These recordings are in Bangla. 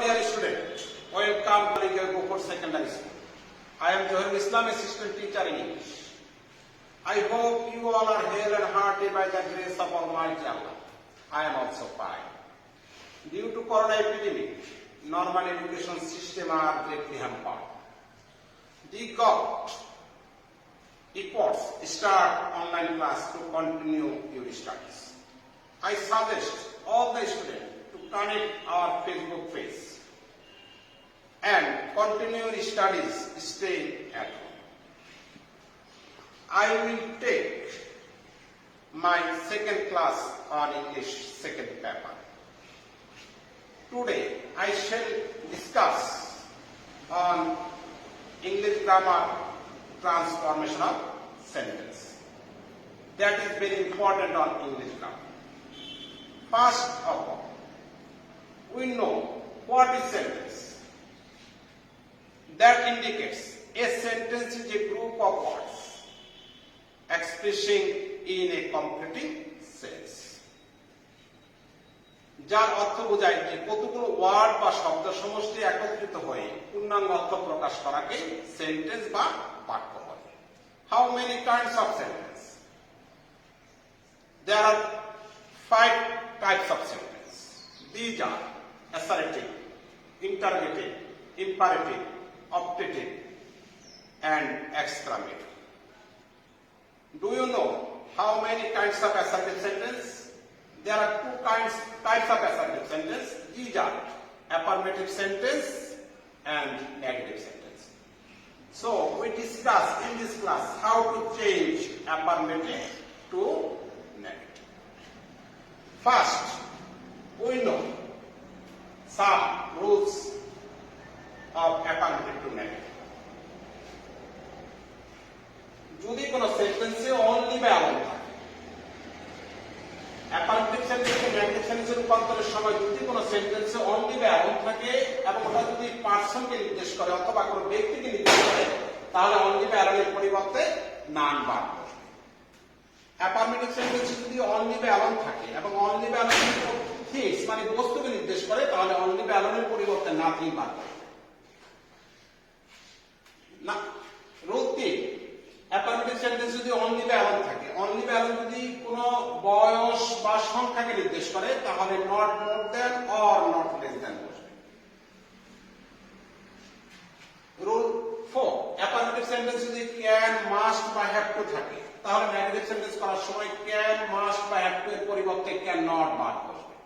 dear student, welcome to Liga Beaufort Secondary School. I am Johar Islam, assistant teacher in English. I hope you all are hale and hearty by the grace of Almighty Allah. I am also fine. Due to corona epidemic, normal education system are greatly hampered. The government efforts start online class to continue your studies. I suggest all the students to connect our Facebook page and continue your studies, stay at home. I will take my second class on English second paper. Today I shall discuss on English grammar transformation of sentence. That is very important on English grammar. First of all, we know what is sentence. That indicates a sentence is a group of words expressing in a completing sense. যার অর্থ বোঝায় যে কতগুলো ওয়ার্ড বা শব্দ সমষ্টি একত্রিত হয়ে পূর্ণাঙ্গ অর্থ প্রকাশ করাকে সেন্টেন্স বা বাক্য বলে। How many kinds of sentence? There are 5 types of sentence. These are assertive, interrogative, imperative, optative, and exclamative. Do you know how many kinds of assertive sentence? There are 2 types of assertive sentence. These are affirmative sentence and negative sentence. So we discuss in this class how to change affirmative to negative. First, we know some rules of affirmative to negative. যদি কোন সেন্টেন্সে অনলি বা অ্যাবন থাকে, অ্যাফার্মেটিভ সেন্টেন্সে নেগেটিভ সেন্টেন্সে রূপান্তরের সময় যদি কোন সেন্টেন্সে অনলি বা অ্যাবন থাকে এবং ওটা যদি পারসনকে নির্দেশ করে অথবা কোন ব্যক্তিকে নির্দেশ করে, তাহলে অনলি বা অ্যাবনের পরিবর্তে নান বার বসবে। অ্যাফার্মেটিভ সেন্টেন্সে যদি অনলি বা অ্যাবন থাকে এবং অনলি বা অ্যাবনের থিংস মানে বস্তুকে নির্দেশ করে, তাহলে অনলি বা অ্যাবনের পরিবর্তে নাথিং বার বসবে। না রুল 3, অ্যাফার্মেটিভ সেন্টেন্স যদি অনলি বা অ্যাবন থাকে, অনলি বা অ্যাবন যদি কোনো বয়স বা সংখ্যাকে নির্দেশ করে, তাহলে not more than or not less than বসবে। রুল 4, অ্যাফার্মেটিভ সেন্টেন্স যদি ক্যান, মাস্ট বা হ্যাভ টু থাকে, তাহলে নেগেটিভ সেন্টেন্স করার সময় ক্যান, মাস্ট বা হ্যাভ টু এর পরিবর্তে ক্যান নট বার বসবে।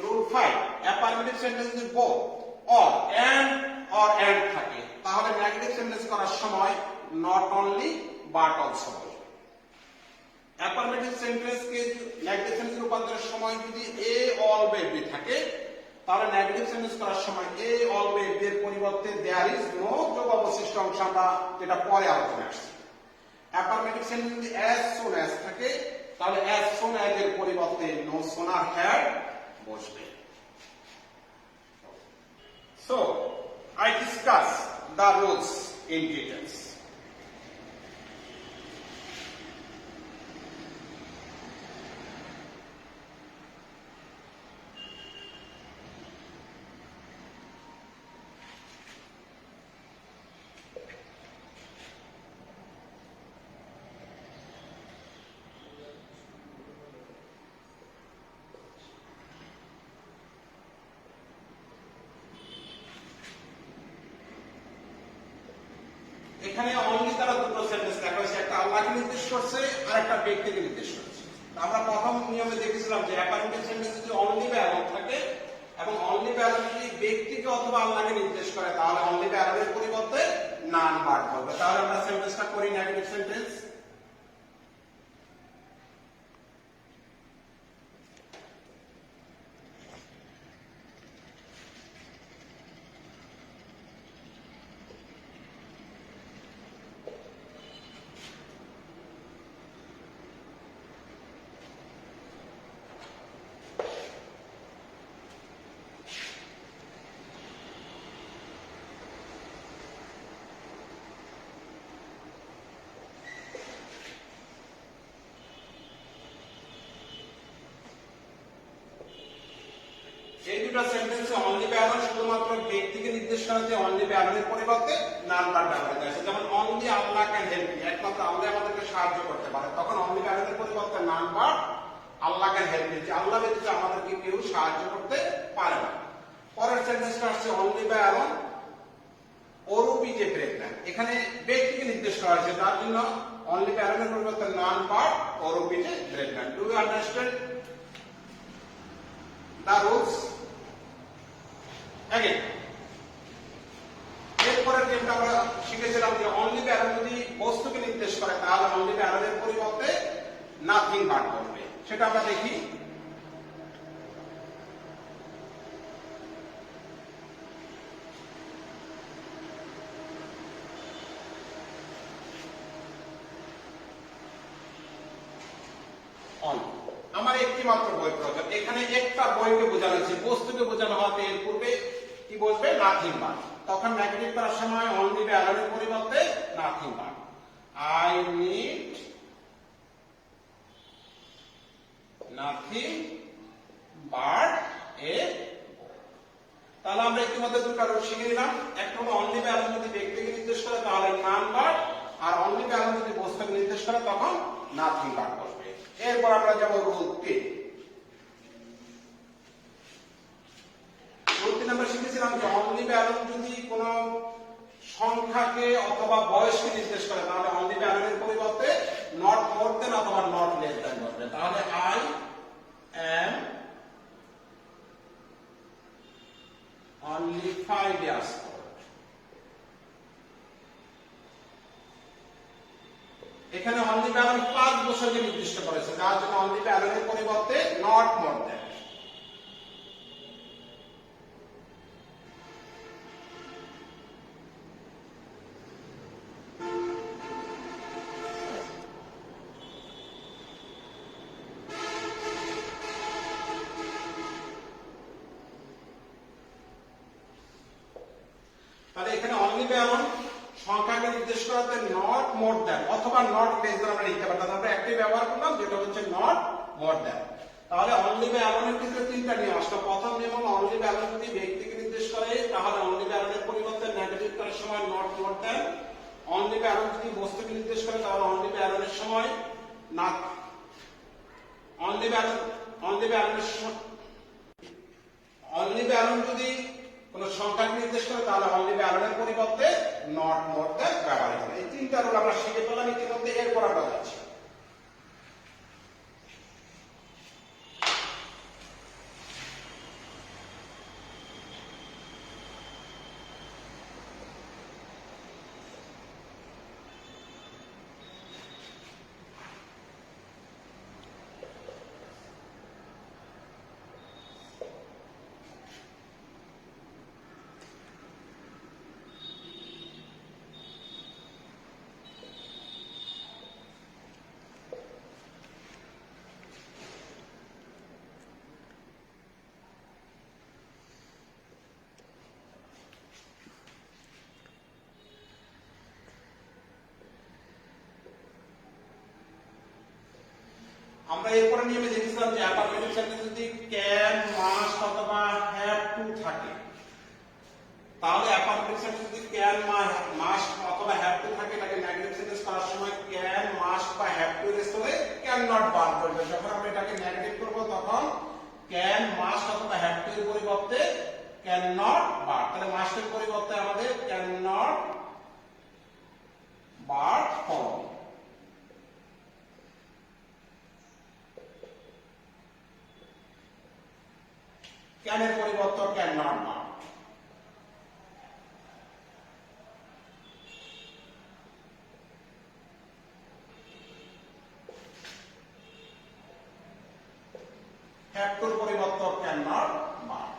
রুল 5, অ্যাফার্মেটিভ সেন্টেন্স যদি বোথ অর এন্ড থাকে, তাহলে নেগেটিভ সেন্টেন্স করার সময় নট অনলি বাট অলসো বসবে। অ্যাফার্মেটিভ সেন্টেন্সকে নেগেটিভ সেন্টেন্সে রূপান্তরের সময় যদি এ অল বা এভরি থাকে, তাহলে নেগেটিভ সেন্টেন্স করার সময় এ অল বা এভরি এর পরিবর্তে দেয়ার ইজ নো যোগ অবশিষ্ট অংশ আমরা যেটা পরে আলোচনা আসছে। অ্যাফার্মেটিভ সেন্টেন্স যদি অ্যাজ সুন অ্যাজ থাকে, তাহলে অ্যাজ সুন অ্যাজ এর পরিবর্তে নো সোনার হ্যাড বসবে। So I discuss the rules in details. এখানে অনলি দ্বারা দুটো সেন্টেন্স লেখা হয়েছে, একটা আল্লাহকে নির্দেশ করছে আর একটা ব্যক্তিকে নির্দেশ করছে। আমরা প্রথম নিয়মে দেখেছিলাম যে অ্যাফার্মেটিভ সেন্টেন্স যদি অনলি বা অ্যাবন থাকে এবং অনলি বা অ্যাবন যদি ব্যক্তিকে অথবা আল্লাহকে নির্দেশ করে, তাহলে অনলি বা অ্যাবনের পরিবর্তে নান বার বলবে। তাহলে আমরা সেন্টেন্সটা করি নেগেটিভ সেন্টেন্স। দুইটা সেন্টেন্সে অনলি বাই অ্যালোন শুধুমাত্র ব্যক্তিকে নির্দেশ করে যে অনলি বাই অ্যালোনের পরিবর্তে নান ভার্ব ব্যবহার করা হয়েছে। যেমন only Allah can help me, একমাত্র আল্লাহ আমাদেরকে সাহায্য করতে পারে, তখন অনলি বাই অ্যালোনের পরিবর্তে none verb Allah can help me, Allah ব্যতীত আমাদেরকে কেউ সাহায্য করতে পারে না। পরের সেন্টেন্সটা আসছে অনলি বাই অ্যালোন অরূপী যে প্রেগন্যান্ট, এখানে ব্যক্তিকে নির্দেশ করা হয়েছে, তার জন্য অনলি বাই অ্যালোনের পরিবর্তে নান ভার্ব অরূপী যে pregnant. Do you understand the rules? Again, এরপরের যেটা আমরা শিখেছিলাম যে অনলি বাই অ্যালোন যদি বস্তুকে নির্দেশ করে তাহলে অনলি বাই অ্যালোনের পরিবর্তে নাথিং ভার্ব করবে, সেটা আমরা দেখি। আমার একটি মাত্র বই প্রয়োজন, এখানে একটা বইকে বোঝানো হয়েছে, বস্তুকে বোঝানো হবে, এর পূর্বে কি বসবে নাথিং ভার্ব, তখন নেগেটিভ করার সময় অনলি বাই অ্যালোনের পরিবর্তে nothing verb. I need nothing but a, তাহলে আমরা ইতিমধ্যে দুটো রূপ শিখে নিলাম। একটা হলো অনলি বাই অ্যালোন যদি ব্যক্তিকে নির্দেশ করে তাহলে নান ভার্ব, আর অনলি বাই অ্যালোন যদি বস্তুকে নির্দেশ করে তখন নাথিং ভার্ব বসবে। এরপর আমরা যাব রুল 3। রুল 3 আমরা শিখেছিলাম যে অনলি বাই অ্যালোন যদি কোনো সংখ্যাকে অথবা বয়সকে নির্দেশ করে তাহলে অনলি বাই অ্যালোনের পরিবর্তে নট মোর দেন অথবা নট লেস দেন বসবে। তাহলে I am only 5 years old, এখানে অনলি বাই অ্যালোন 5 বছরকে নির্দিষ্ট করেছে, যার জন্য অনলি বাই অ্যালোনের পরিবর্তে নট মোর দেন। তাহলে এখানে অনলি বাই অ্যালোন সংখ্যাকে নির্দেশ করাতে নট মোর দ্যান অথবা নট লেস দ্যান আমরা লিখতে পারতাম, আমরা একটাই ব্যবহার করলাম যেটা হচ্ছে নট মোর দ্যান। তাহলে অনলি বাই অ্যালোনের ক্ষেত্রে তিনটা নিয়ম আসলো। প্রথম নিয়ম হলো অনলি বাই অ্যালোন যদি ব্যক্তিকে নির্দেশ করে তাহলে অনলি বাই অ্যালোনের পরিবর্তে নেগেটিভ করার সময় not more than, only by alone যদি বস্তুকে নির্দেশ করে তাহলে অনলি বাই অ্যালোনের সময় না, অনলি বাই অ্যালোন যদি কোন সংখ্যাকে নির্দেশ করে তাহলে অনলি বাই অ্যালোনের পরিবর্তে নট মোর দ্যান ব্যবহার করে। এই তিনটা রুল আমরা শিখে ফেললাম ইতিমধ্যে। এরপর আমরা যাচ্ছি আমরা এরপরে নিয়মে দেখেছিলাম যে অ্যাফারমেটিভ সেন্টেন্স যদি ক্যান, মাস্ট অথবা হ্যাভ টু থাকে তাহলে অ্যাফারমেটিভ সেন্টেন্স যদি ক্যান, মাস্ট অথবা হ্যাভ টু থাকে এটাকে নেগেটিভ সেন্টেন্স করার সময় ক্যান, মাস্ট বা হ্যাভ টু এর স্থলে ক্যান নট বার করবে। যখন আমরা এটাকে নেগেটিভ করব তখন ক্যান, মাস্ট অথবা হ্যাভ টু এর পরিবর্তে ক্যান নট বার, তাহলে মাস্টের পরিবর্তে আমাদের ক্যান নট বার ফলো। ক্যানের পরিবর্তন ক্যান নট বার। হ্যাভ টুর পরিবর্তন ক্যান নট বার।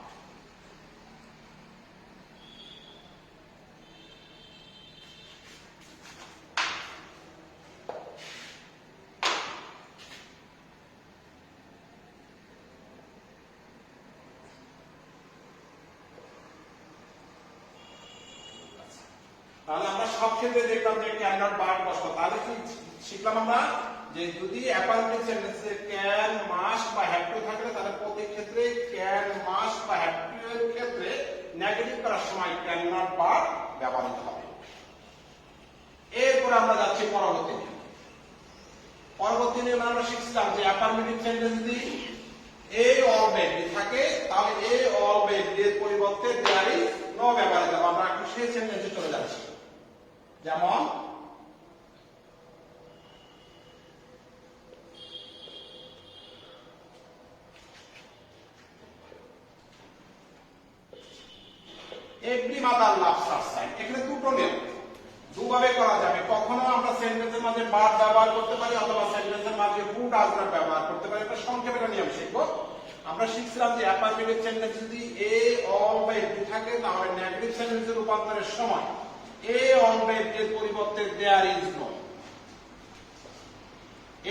তাহলে আমরা সব ক্ষেত্রে দেখলাম যে ক্যান নট বার বসতো। তাহলে কি শিখলাম আমরা যে যদি অ্যাফারমেটিভ সেন্টেন্সে ক্যান, মাস্ট বা হ্যাভ টু থাকে তাহলে প্রত্যেক ক্ষেত্রে ক্যান, মাস্ট বা হ্যাভ টু সময় ক্যান নট ভার্ব ব্যবহৃত হবে। এরপরে আমরা যাচ্ছি পরবর্তী নিয়ম। পরবর্তী নিয়ম আমরা শিখছিলাম যে অ্যাফার্মেটিভ সেন্টেন্স যদি এ অলওয়েজ থাকে তাহলে এ অলওয়েজ এর পরিবর্তে দেয়ার ইজ নো ব্যবহৃত হবে। আমরা এখন সেই সেন্টেন্সে চলে যাচ্ছি। যেমন এভরি মাদার লাভস হার সান। এখানে দুটো নিয়ম, দুভাবে করা যাবে। কখনো আমরা সেন্টেন্সের মাঝে ভার্ব ব্যবহার করতে পারি অথবা সেন্টেন্সের মাঝে হু ডাজ নট ব্যবহার করতে পারি। এটা সংক্ষেপে একটা নিয়ম শিখবো। আমরা শিখছিলাম যে অ্যাফার্মেটিভ সেন্টেন্স যদি এ অলওয়েজ থাকে তাহলে নেগেটিভ সেন্টেন্সের রূপান্তরের সময় এ অলওয়েজ এর পরিবর্তে দেয়ার ইজ নো।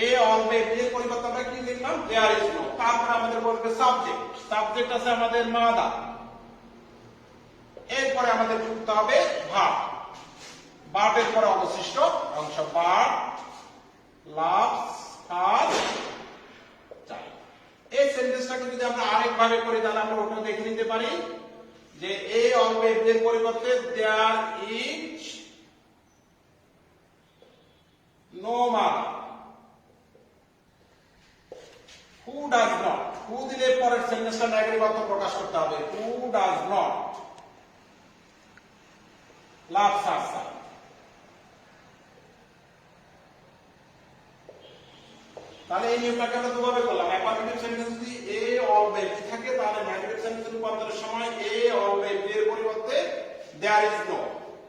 এ অলওয়েজ এর পরিবর্তে আমরা কি লিখলাম? There is no. তারপর আমাদের বলবে সাবজেক্ট। সাবজেক্ট আছে আমাদের মাদার। এরপরে আমাদের যুক্ত হবে ভার্ব। ভার্বের পরে অবশিষ্ট অংশ ভার্ব লাভস হার চাই। এই সেন্টেন্সটাকে যদি আমরা আরেক ভাবে করি তাহলে আমরা ওটা দেখে নিতে পারি যে এ অলওয়েজ এর পরিবর্তে there is no mother. Who does not, who দিলে পরের সেন্টেন্সটা নেগেটিভ অর্থ প্রকাশ করতে হবে। Who does not loves her son. তাহলে এই নিয়মটাকে আমরা দুভাবে করলাম। অ্যাফার্মেটিভ সেন্টেন্স যদি এ অলওয়েজ থাকে তাহলে নেগেটিভ সেন্টেন্সের রূপান্তরের সময় এ অলওয়েজ এর পরিবর্তে দেয়ার ইজ নো।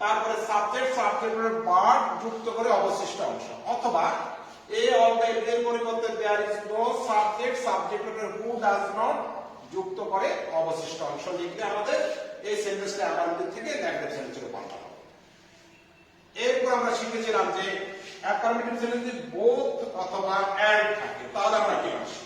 তারপরে সাবজেক্ট, সাবজেক্টের ভার্ব যুক্ত করে অবশিষ্ট অংশ, অথবা এ অলওয়েজ এর পরিবর্তে দেয়ার ইজ নো সাবজেক্ট, সাবজেক্টের হু ডাজ নট যুক্ত করে অবশিষ্ট অংশ লিখলে আমাদের এই সেন্টেন্সটা অ্যাফার্মেটিভ থেকে নেগেটিভ সেন্টেন্সে রূপান্তর হবে। এরপর আমরা শিখেছিলাম যে অ্যাফার্মেটিভ সেন্টেন্সে বোথ অথবা এন্ড থাকে, তাহলে আমরা কি আসি?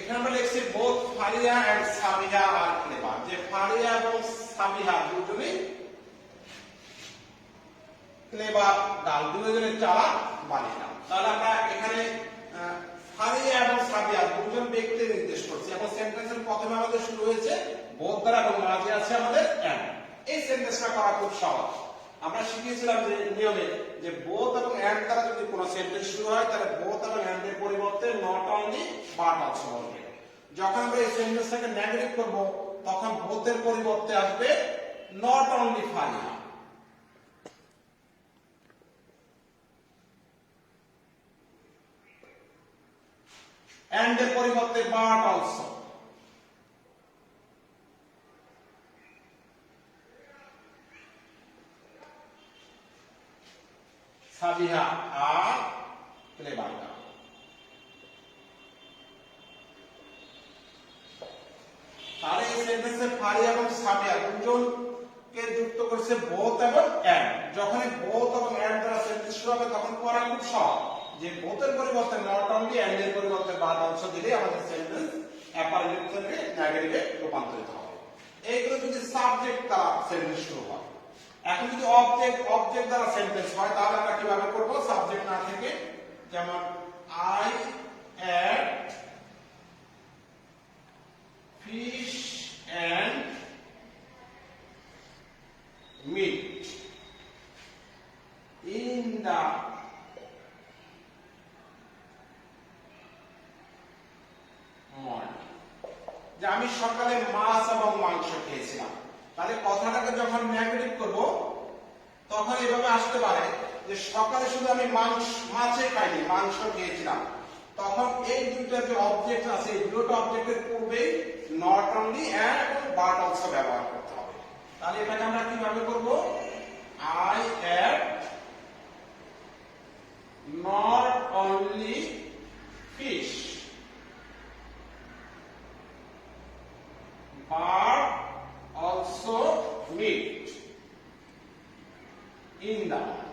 এখানে আমরা লিখছি both Faria and Sabiha are clever. যে ফারিয়া এবং সাবিহা দুজনেই ক্লেভার গার্ল, দুজনের চালাক বালিকা। তাহলে আমরা এখানে ফারিয়া এবং সাবিহা দুজন ব্যক্তি নির্দেশ করছি এবং সেন্টেন্সের প্রথমে আমাদের শুরু হয়েছে বোথ দ্বারা এবং মাঝে আছে আমাদের এন্ড। এই সেন্টেন্সটা করা খুব সহজ। আমরা শিখেছিলাম যে নিয়মে যে বোথ এবং এন্ড দ্বারা যদি কোনো সেন্টেন্স শুরু হয় তাহলে বোথ এবং এন্ড এর পরিবর্তে নট অনলি বাট অলসো বলবে। যখন আমরা এই সেন্টেন্সটাকে নেগেটিভ করব তখন বোথ এর পরিবর্তে আসবে নট অনলি ফারিয়া। এন্ড এর পরিবর্তে but also. Sabiha are clever girl. তাহলে এই সেন্টেন্সে ফারিয়া এবং সাবিহা দুজনকে যুক্ত করেছে বোথ এবং এন্ড। যখন বোথ এবং এন্ড দ্বারা সেন্টেন্স শুরু হবে তখন করা খুব সহজ, যে বোথ এর পরিবর্তে নট অনলি, এন্ড এর পরিবর্তে বাট অলসো দিলে আমাদের সেন্টেন্স অ্যাফার্মেটিভ থেকে নেগেটিভে রূপান্তরিত হবে। এইগুলো যদি সাবজেক্ট দ্বারা সেন্টেন্স শুরু হয়। এখন যদি অবজেক্ট দ্বারা সেন্টেন্স হয় তাহলে আমরা কিভাবে করব? সাবজেক্ট না থেকে, যেমন I ate fish and meat in the morning. যে আমি সকালে মাছ এবং মাংস খেয়েছিলাম। তাহলে কথাটাকে যখন নেগেটিভ করব তখন এভাবে আসতে পারে যে সকালে শুধু আমি মাছে খাইনি, মাংস খেয়েছিলাম। তখন এই দুইটা যে অবজেক্ট আছে এই দুটো অবজেক্টের পূর্বেই নট অনলি এন্ড এবং বাট অলসো ব্যবহার করতে হবে। তাহলে এটাকে আমরা কিভাবে করব? I ate not only fish but also meet in the market.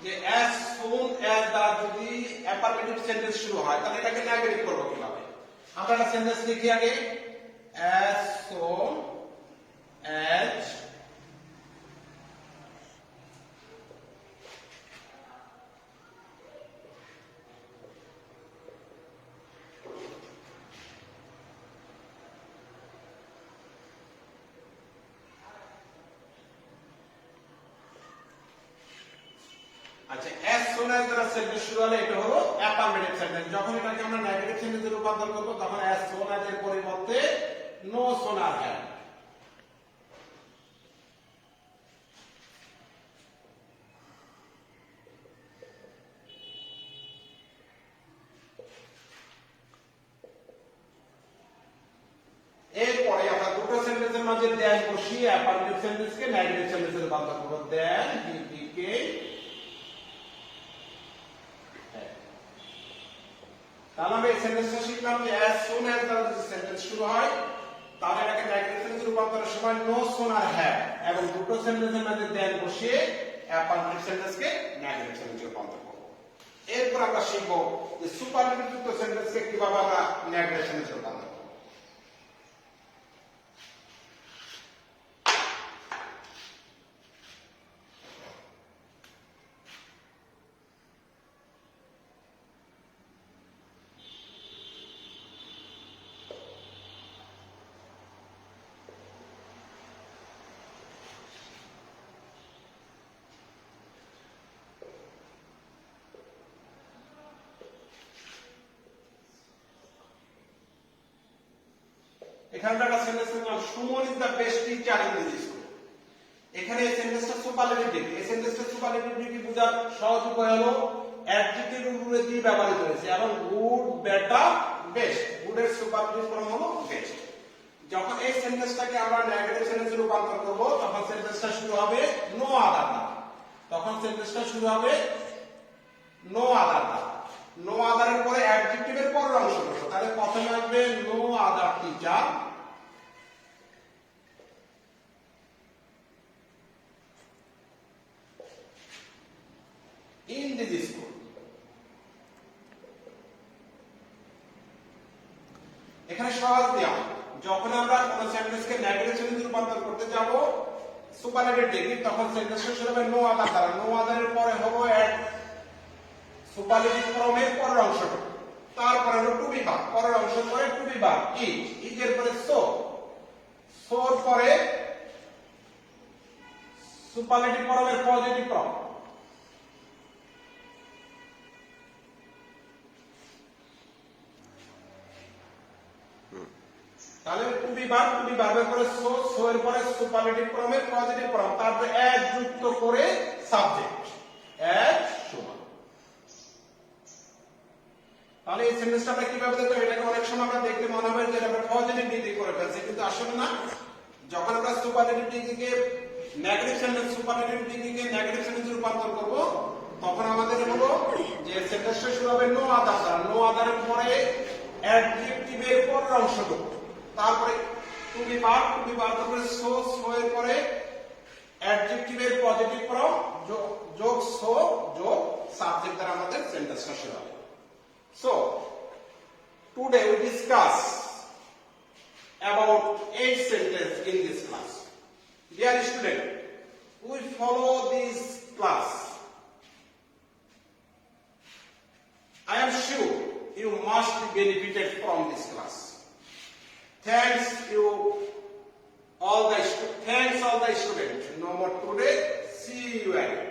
যে as soon as দ্বারা যদি অ্যাফার্মেটিভ সেন্টেন্স শুরু হয় তাহলে এটাকে নেগেটিভ করব কিভাবে? আমরা একটা সেন্টেন্স লিখি আগে as soon as আচ্ছা as soon as দ্বারা সেন্টেন্স শুরু হলে এটা হলো অ্যাফার্মেটিভ সেন্টেন্স। যখন এটাকে আমরা নেগেটিভ সেন্টেন্সে রূপান্তর করব তখন as soon as এর পরিবর্তে no sooner had। এরপরে আমরা দুটো সেন্টেন্সের মাঝে দেন বসিয়ে অ্যাফার্মেটিভ সেন্টেন্সকে নেগেটিভ সেন্টেন্সে রূপান্তর করব। দেন he became, তাহলে আমরা এই সেন্টেন্সটা শিখলাম যে as soon as দ্বারা যদি সেন্টেন্স শুরু হয় তাহলে এটাকে নেগেটিভ সেন্টেন্সে রূপান্তরের সময় no sooner had এবং দুটো সেন্টেন্সের মাঝে দেন বসিয়ে অ্যাফার্মেটিভ সেন্টেন্সকে নেগেটিভ সেন্টেন্সে রূপান্তর করব। এরপর আমরা শিখব যে সুপারলেটিভ যুক্ত সেন্টেন্সকে কিভাবে আমরা নেগেটিভ সেন্টেন্সে রূপান্তর করব। এখানে একটা সেন্টেন্স লিখলাম Suman is the best teacher in this school. এখানে এই সেন্টেন্সটা সুপারলেটিভ ডিগ্রি। এই সেন্টেন্সটা সুপারলেটিভ ডিগ্রি বোঝার সহজ উপায় হলো অ্যাডজেক্টিভ রূপে দিয়ে ব্যবহৃত হয়েছে এবং গুড, বেটার, বেস্ট। গুড এর সুপারলেটিভ ফর্ম হলো বেস্ট। যখন এই সেন্টেন্সটাকে আমরা নেগেটিভ সেন্টেন্সে রূপান্তর করব তখন সেন্টেন্সটা শুরু হবে নো আদার দ্বারা। তখন সেন্টেন্সটা শুরু হবে নো আদার দ্বারা। নো আদার এর পরে অ্যাডজেক্টিভের পরের অংশ বসো। তাহলে প্রথমে আসবে no other teacher, in this school। এখানে সহজ নিয়ম, যখন আমরা কোন সেন্টেন্সকে নেগেটিভ সেন্টেন্সে রূপান্তর করতে যাব সুপারলেটিভ ডিগ্রি তখন সেন্টেন্সটা শুরু হবে নো আদার দ্বারা। নো আদার এর পরে হবে অ্যাড সুপারলেটিভ ফর্মের পরের অংশটা, তারপরে হলো টু বি ভার্ব, পরের অংশ পরে to be verb is, is এর পরে সো, সোর পরে সুপারলেটিভ ফর্মের পজিটিভ ফর্ম। তাহলে to be verb, to be ভার্বের পরে সো, সো এর পরে সুপারলেটিভ ফর্মের পজিটিভ ফর্ম, তারপরে অ্যাজ যুক্ত করে সাবজেক্ট, অ্যাজ সমান। তাহলে এই সেন্টেন্সটা আমরা কিভাবে দেখব? এটাকে অনেক সময় আমরা দেখতে মনে হবে যে আমরা পজিটিভ ডিগ্রি করে ফেলছি, কিন্তু আসলে না। যখন আমরা সুপারলেটিভ ডিগ্রিকে নেগেটিভ সেন্টেন্স, সুপারলেটিভ ডিগ্রিকে নেগেটিভ সেন্টেন্সে রূপান্তর করব তখন আমাদের হলো যে সেন্টেন্সটা শুরু হবে নো আদার দ্বারা। নো আদার এর পরে অ্যাডজেক্টিভের পরের অংশটুকু, তারপরে to be verb, to be verb তারপরে সো, সো এর পরে অ্যাডজেক্টিভের পজিটিভ ফর্ম যোগ সো যোগ সাবজেক্ট দ্বারা আমাদের সেন্টেন্সটা শুরু হবে। So, today we discuss about 8 sentences in this class. Dear student, we follow this class. I am sure you must be benefited from this class. Thanks all the students. No more today. See you again.